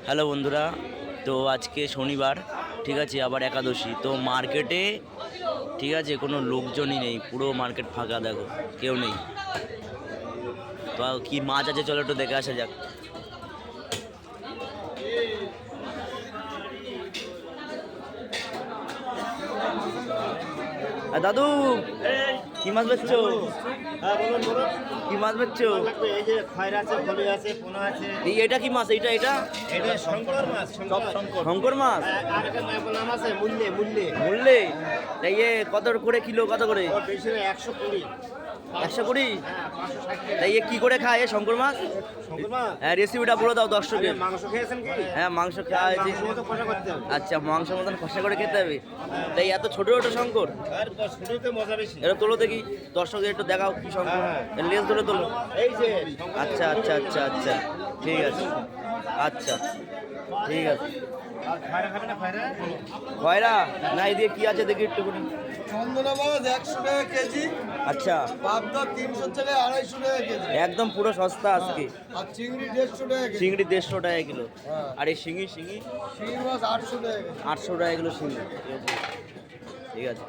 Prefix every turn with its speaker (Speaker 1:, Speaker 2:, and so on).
Speaker 1: Hello বন্ধুরা, তো আজকে শনিবার, ঠিক আছে, আবার একাদশী। তো মার্কেটে, ঠিক আছে, কোনো লোকজনই নেই, পুরো মার্কেট ফাঁকা, দেখো কেউ নেই। তো কি মাছ আছে চলো একটু দেখে আসা যাক। দাদু, কি মাছ বেচছো?
Speaker 2: হ্যাঁ বলুন বলুন।
Speaker 1: কি মাছ বেচছো?
Speaker 2: এই যে খয়রা আছে, ফলি আছে, পোনা আছে।
Speaker 1: এটা কি মাছ? এটা এটা
Speaker 2: এটা শঙ্কর মাছ,
Speaker 1: শঙ্কর মাছ।
Speaker 2: আর একটা নাম আছে মূল্যে মূল্যে।
Speaker 1: বললে তাই কত করে কিলো, কত করে?
Speaker 2: ওর বেশি না 120।
Speaker 1: 120?
Speaker 2: হ্যাঁ 560
Speaker 1: তাই কি করে খায় শঙ্কর মাছ?
Speaker 2: শঙ্কর মাছ।
Speaker 1: হ্যাঁ, রেসিপিটা বলে দাও দর্শকের।
Speaker 2: মাংস খেয়েছেন কি?
Speaker 1: হ্যাঁ, মাংস খাওয়া হয়েছে।
Speaker 2: মাংস মতো কষা করতে হবে।
Speaker 1: আচ্ছা, মাংসের মতন কষা করে খেতে হবে। তাই এত ছোট ছোট শঙ্কর?
Speaker 2: আর শুরুতে মজা বেশি।
Speaker 1: এটা তোলো দেখি, দর্শকদের একটু দেখাও কি শঙ্কর।
Speaker 2: হ্যাঁ।
Speaker 1: এর লেজ ধরে তোলো।
Speaker 2: এই যে
Speaker 1: আচ্ছা আচ্ছা আচ্ছা আচ্ছা, ঠিক আছে, আচ্ছা ঠিক আছে।
Speaker 2: আর খয়রা খাবে না খয়রা?
Speaker 1: খয়রা না, এদিকে কি আছে দেখি একটুখানি।
Speaker 3: চন্দনা মাছ 100 টাকা কেজি,
Speaker 1: আচ্ছা,
Speaker 3: পাবদা 300 থেকে 250 টাকা কেজি,
Speaker 1: একদম পুরো সস্তা আজকে।
Speaker 3: আর চিংড়ি 150 টাকা কেজি।
Speaker 1: চিংড়ি 150 টাকা কিলো।
Speaker 3: হ্যাঁ।
Speaker 1: আর এই শিঙি
Speaker 3: শিঙি মাছ 800 টাকা কেজি।
Speaker 1: 800 টাকা কিলো শিঙি। ঠিক আছে।